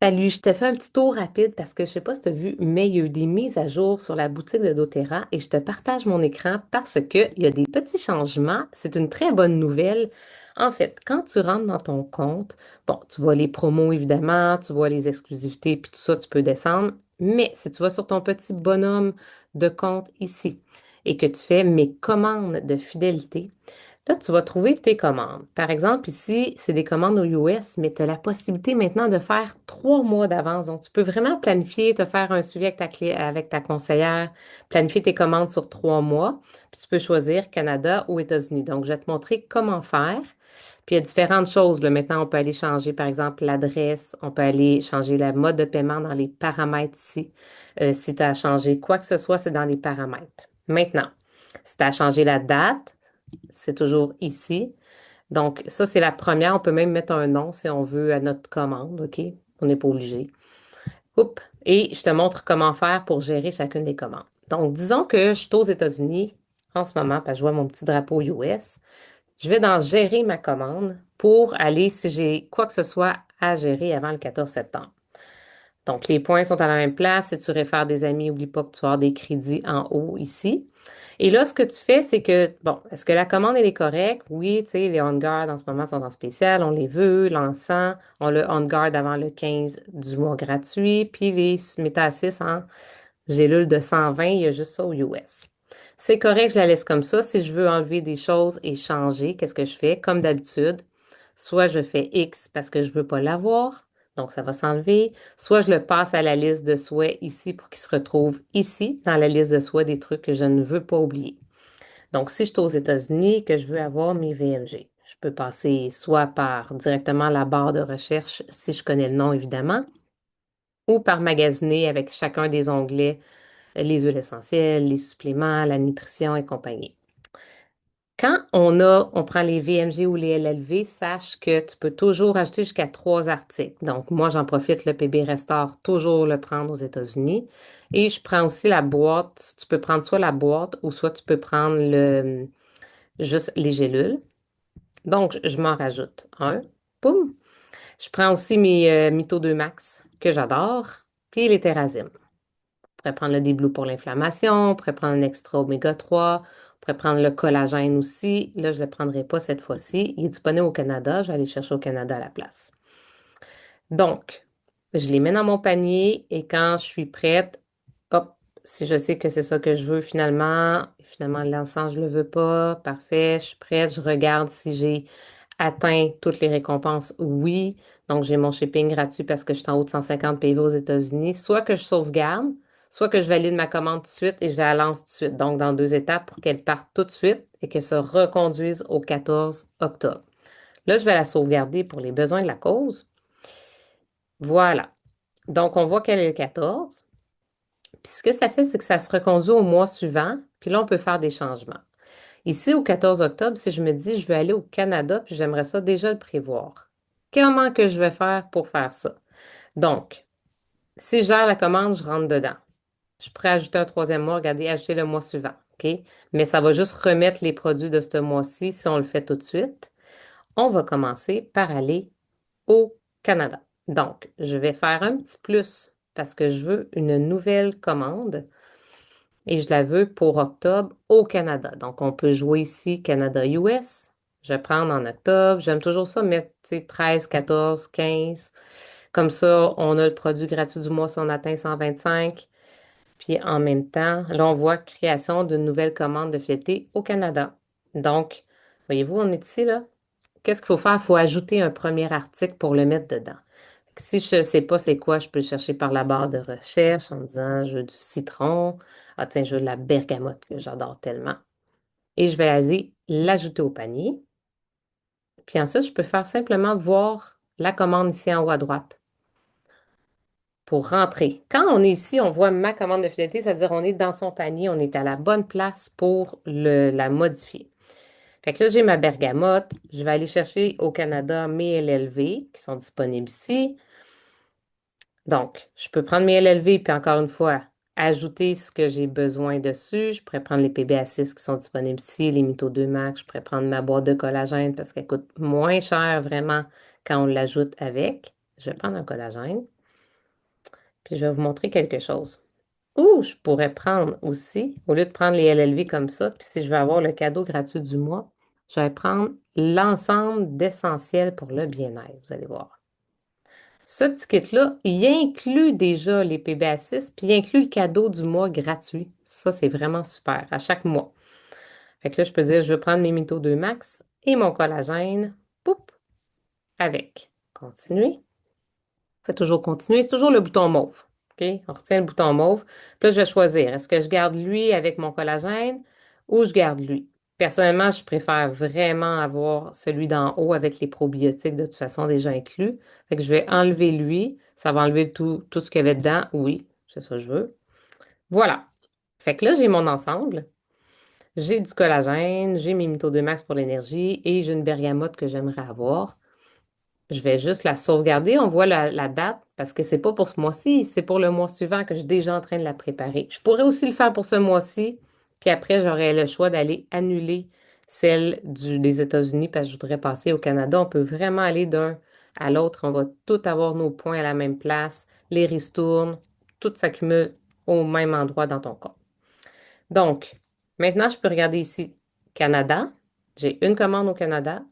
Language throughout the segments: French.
Salut, je te fais un petit tour rapide parce que je sais pas si tu as vu, mais il y a eu des mises à jour sur la boutique de doTERRA et je te partage mon écran parce que il y a des petits changements. C'est une très bonne nouvelle. En fait, quand tu rentres dans ton compte, bon, tu vois les promos évidemment, tu vois les exclusivités puis tout ça, tu peux descendre. Mais si tu vas sur ton petit bonhomme de compte ici et que tu fais mes commandes de fidélité, là, tu vas trouver tes commandes. Par exemple, ici, c'est des commandes aux US, mais tu as la possibilité maintenant de faire 3 mois d'avance. Donc, tu peux vraiment planifier, te faire un suivi avec avec ta conseillère, planifier tes commandes sur 3 mois, puis tu peux choisir Canada ou États-Unis. Donc, je vais te montrer comment faire. Puis, il y a différentes choses. Là. Maintenant, on peut aller changer, par exemple, l'adresse, on peut aller changer le mode de paiement dans les paramètres ici. Si tu as changé quoi que ce soit, c'est dans les paramètres. Maintenant, si tu as changé la date, c'est toujours ici. Donc, ça, c'est la première. On peut même mettre un nom si on veut à notre commande, OK? On n'est pas obligé. Oups. Et je te montre comment faire pour gérer chacune des commandes. Donc, disons que je suis aux États-Unis en ce moment, parce que je vois mon petit drapeau US. Je vais dans Gérer ma commande pour aller, si j'ai quoi que ce soit à gérer avant le 14 septembre. Donc, les points sont à la même place. Si tu réfères des amis, n'oublie pas que tu vas avoir des crédits en haut ici. Et là, ce que tu fais, c'est que, bon, est-ce que la commande, elle est correcte? Oui, tu sais, les On Guard en ce moment sont en spécial. On les veut, l'encens. On le On Guard avant le 15 du mois gratuit. Puis les Méta 6 en gélule de 120, il y a juste ça aux US. C'est correct, je la laisse comme ça. Si je veux enlever des choses et changer, qu'est-ce que je fais? Comme d'habitude, soit je fais X parce que je veux pas l'avoir, donc ça va s'enlever, soit je le passe à la liste de souhaits ici pour qu'il se retrouve ici, dans la liste de souhaits des trucs que je ne veux pas oublier. Donc, si je suis aux États-Unis et que je veux avoir mes VMG, je peux passer soit par directement la barre de recherche, si je connais le nom évidemment, ou par magasiner avec chacun des onglets, les huiles essentielles, les suppléments, la nutrition et compagnie. Quand on prend les VMG ou les LLV, sache que tu peux toujours acheter jusqu'à 3 articles. Donc, moi, j'en profite, le PB Restore, toujours le prendre aux États-Unis. Et je prends aussi la boîte. Tu peux prendre soit la boîte ou soit tu peux prendre juste les gélules. Donc, je m'en rajoute un. Boum. Je prends aussi mes Mito 2 Max que j'adore. Puis les Terrazine. On pourrait prendre le D-Blue pour l'inflammation, on pourrait prendre un extra oméga 3, on pourrait prendre le collagène aussi. Là, je ne le prendrai pas cette fois-ci. Il est disponible au Canada. Je vais aller chercher au Canada à la place. Donc, je les mets dans mon panier et quand je suis prête, hop, si je sais que c'est ça que je veux finalement, l'encens, je ne le veux pas. Parfait, je suis prête. Je regarde si j'ai atteint toutes les récompenses. Oui. Donc, j'ai mon shipping gratuit parce que je suis en haut de 150 PV aux États-Unis. Soit que je sauvegarde, soit que je valide ma commande tout de suite et je la lance tout de suite. Donc, dans 2 étapes pour qu'elle parte tout de suite et qu'elle se reconduise au 14 octobre. Là, je vais la sauvegarder pour les besoins de la cause. Voilà. Donc, on voit qu'elle est le 14. Puis, ce que ça fait, c'est que ça se reconduit au mois suivant. Puis là, on peut faire des changements. Ici, au 14 octobre, si je me dis, je vais aller au Canada, puis j'aimerais ça déjà le prévoir. Comment que je vais faire pour faire ça? Donc, si je gère la commande, je rentre dedans. Je pourrais ajouter un troisième mois, regardez, ajouter le mois suivant, OK? Mais ça va juste remettre les produits de ce mois-ci si on le fait tout de suite. On va commencer par aller au Canada. Donc, je vais faire un petit plus parce que je veux une nouvelle commande et je la veux pour octobre au Canada. Donc, on peut jouer ici Canada-US. Je vais prendre en octobre. J'aime toujours ça, mettre 13, 14, 15. Comme ça, on a le produit gratuit du mois si on atteint 125. Puis en même temps, là, on voit création d'une nouvelle commande de fidélité au Canada. Donc, voyez-vous, on est ici, là. Qu'est-ce qu'il faut faire? Il faut ajouter un premier article pour le mettre dedans. Si je ne sais pas c'est quoi, je peux le chercher par la barre de recherche en disant je veux du citron. Ah tiens, je veux de la bergamote que j'adore tellement. Et je vais aller l'ajouter au panier. Puis ensuite, je peux faire simplement voir la commande ici en haut à droite pour rentrer. Quand on est ici, on voit ma commande de fidélité, c'est-à-dire on est dans son panier, on est à la bonne place pour la modifier. Fait que là, j'ai ma bergamote. Je vais aller chercher au Canada mes LLV qui sont disponibles ici. Donc, je peux prendre mes LLV puis encore une fois, ajouter ce que j'ai besoin dessus. Je pourrais prendre les PBA6 qui sont disponibles ici, les Mito 2 Max. Je pourrais prendre ma boîte de collagène parce qu'elle coûte moins cher vraiment quand on l'ajoute avec. Je vais prendre un collagène. Puis je vais vous montrer quelque chose. Ou je pourrais prendre aussi, au lieu de prendre les LLV comme ça, puis si je veux avoir le cadeau gratuit du mois, je vais prendre l'ensemble d'essentiels pour le bien-être. Vous allez voir. Ce petit kit-là, il inclut déjà les PBA6, puis il inclut le cadeau du mois gratuit. Ça, c'est vraiment super, à chaque mois. Fait que là, je peux dire, je veux prendre mes Mito 2 Max et mon collagène, poup, avec. Continuer. Fait toujours continuer. C'est toujours le bouton mauve. OK? On retient le bouton mauve. Puis là, je vais choisir. Est-ce que je garde lui avec mon collagène ou je garde lui? Personnellement, je préfère vraiment avoir celui d'en haut avec les probiotiques de toute façon déjà inclus. Fait que je vais enlever lui. Ça va enlever tout ce qu'il y avait dedans. Oui, c'est ça que je veux. Voilà. Fait que là, j'ai mon ensemble. J'ai du collagène, j'ai mes Mito 2 Max pour l'énergie et j'ai une bergamote que j'aimerais avoir. Je vais juste la sauvegarder. On voit la date parce que c'est pas pour ce mois-ci, c'est pour le mois suivant que je suis déjà en train de la préparer. Je pourrais aussi le faire pour ce mois-ci, puis après, j'aurais le choix d'aller annuler celle des États-Unis parce que je voudrais passer au Canada. On peut vraiment aller d'un à l'autre. On va tout avoir nos points à la même place, les ristournes, tout s'accumule au même endroit dans ton compte. Donc, maintenant, je peux regarder ici Canada. J'ai une commande au Canada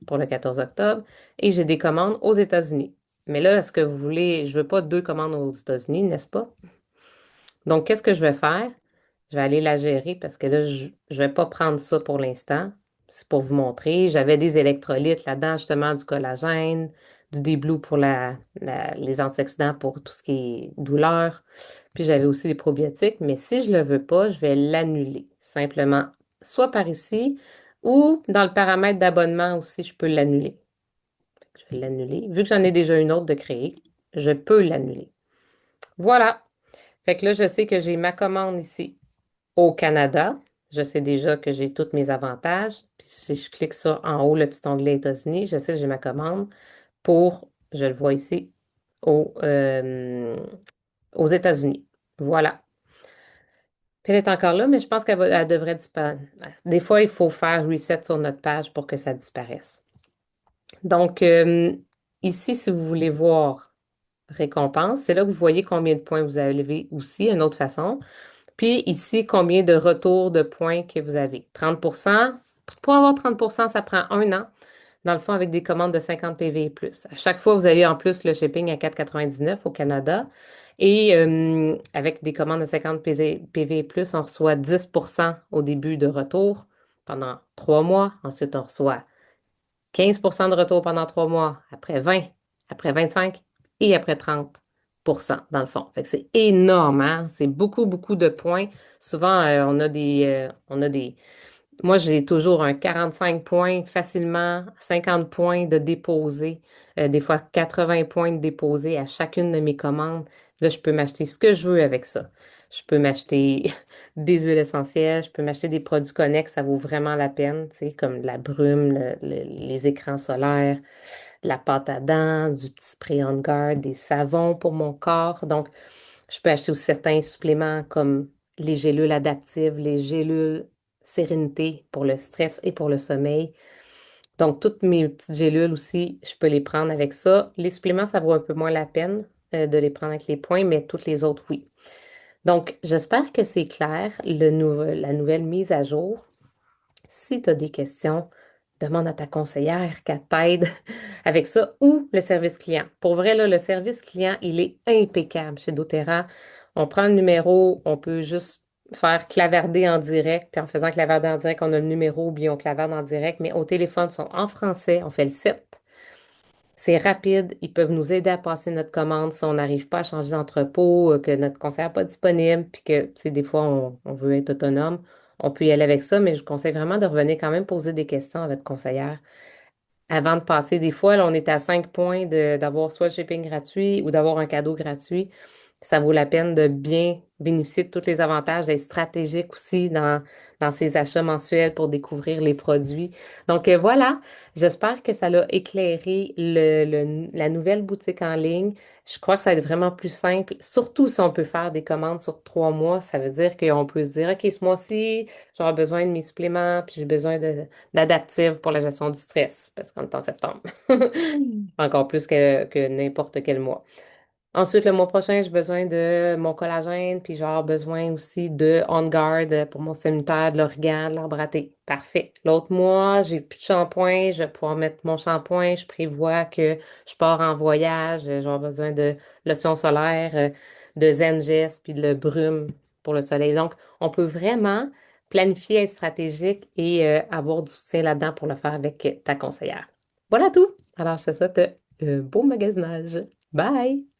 pour le 14 octobre et j'ai des commandes aux États-Unis. Mais là, est-ce que vous voulez, je veux pas deux commandes aux États-Unis, n'est-ce pas? Donc, qu'est-ce que je vais faire? Je vais aller la gérer parce que là, je ne vais pas prendre ça pour l'instant. C'est pour vous montrer. J'avais des électrolytes là-dedans, justement, du collagène, du D-Blue pour les antioxydants pour tout ce qui est douleur. Puis j'avais aussi des probiotiques. Mais si je ne le veux pas, je vais l'annuler. Simplement, soit par ici ou dans le paramètre d'abonnement aussi, je peux l'annuler. Je vais l'annuler. Vu que j'en ai déjà une autre de créer, je peux l'annuler. Voilà. Fait que là, je sais que j'ai ma commande ici au Canada. Je sais déjà que j'ai tous mes avantages. Puis si je clique sur en haut le petit onglet États-Unis, je sais que j'ai ma commande pour, je le vois ici, aux États-Unis. Voilà. Puis elle est encore là, mais je pense elle devrait disparaître. Des fois, il faut faire reset sur notre page pour que ça disparaisse. Donc, ici, si vous voulez voir récompense, c'est là que vous voyez combien de points vous avez aussi, une autre façon. Puis ici, combien de retours de points que vous avez. 30%. Pour avoir 30%, ça prend un an. Dans le fond, avec des commandes de 50 PV et plus. À chaque fois, vous avez en plus le shipping à 4,99 au Canada. Et avec des commandes de 50 PV et plus, on reçoit 10% au début de retour pendant 3 mois. Ensuite, on reçoit 15% de retour pendant 3 mois, après 20, après 25 et après 30% dans le fond. Fait que c'est énorme, hein? C'est beaucoup, beaucoup de points. Souvent, moi, j'ai toujours un 45 points facilement, 50 points de déposés, des fois 80 points de déposés à chacune de mes commandes. Là, je peux m'acheter ce que je veux avec ça. Je peux m'acheter des huiles essentielles, je peux m'acheter des produits connexes, ça vaut vraiment la peine, tu sais, comme de la brume, les écrans solaires, la pâte à dents, du petit spray on guard, des savons pour mon corps. Donc, je peux acheter aussi certains suppléments comme les gélules adaptives, les gélules sérénité pour le stress et pour le sommeil. Donc, toutes mes petites gélules aussi, je peux les prendre avec ça. Les suppléments, ça vaut un peu moins la peine de les prendre avec les points, mais toutes les autres, oui. Donc, j'espère que c'est clair, la nouvelle mise à jour. Si tu as des questions, demande à ta conseillère qu'elle t'aide avec ça ou le service client. Pour vrai, là, le service client, il est impeccable chez doTERRA. On prend le numéro, on peut juste faire clavarder en direct, puis en faisant clavarder en direct, on a le numéro ou bien on clavarde en direct, mais au téléphone, ils sont en français, on fait le site. C'est rapide, ils peuvent nous aider à passer notre commande si on n'arrive pas à changer d'entrepôt, que notre conseiller n'est pas disponible, puis que, tu sais, des fois, on veut être autonome. On peut y aller avec ça, mais je vous conseille vraiment de revenir quand même poser des questions à votre conseillère avant de passer. Des fois, là, on est à 5 points d'avoir soit le shipping gratuit ou d'avoir un cadeau gratuit. Ça vaut la peine de bien bénéficier de tous les avantages, d'être stratégique aussi dans ses achats mensuels pour découvrir les produits. Donc voilà, j'espère que ça l'a éclairé la nouvelle boutique en ligne. Je crois que ça va être vraiment plus simple, surtout si on peut faire des commandes sur 3 mois. Ça veut dire qu'on peut se dire, OK, ce mois-ci, j'aurai besoin de mes suppléments, puis j'ai besoin d'adaptifs pour la gestion du stress, parce qu'on est en septembre. Encore plus que n'importe quel mois. Ensuite, le mois prochain, j'ai besoin de mon collagène, puis je vais avoir besoin aussi de On Guard pour mon séminaire, de l'origan, de l'arbre à thé. Parfait. L'autre mois, j'ai plus de shampoing, je vais pouvoir mettre mon shampoing. Je prévois que je pars en voyage, je vais avoir besoin de lotion solaire, de Zengest, puis de le brume pour le soleil. Donc, on peut vraiment planifier, être stratégique et avoir du soutien là-dedans pour le faire avec ta conseillère. Voilà tout. Alors, je te souhaite beau magasinage. Bye!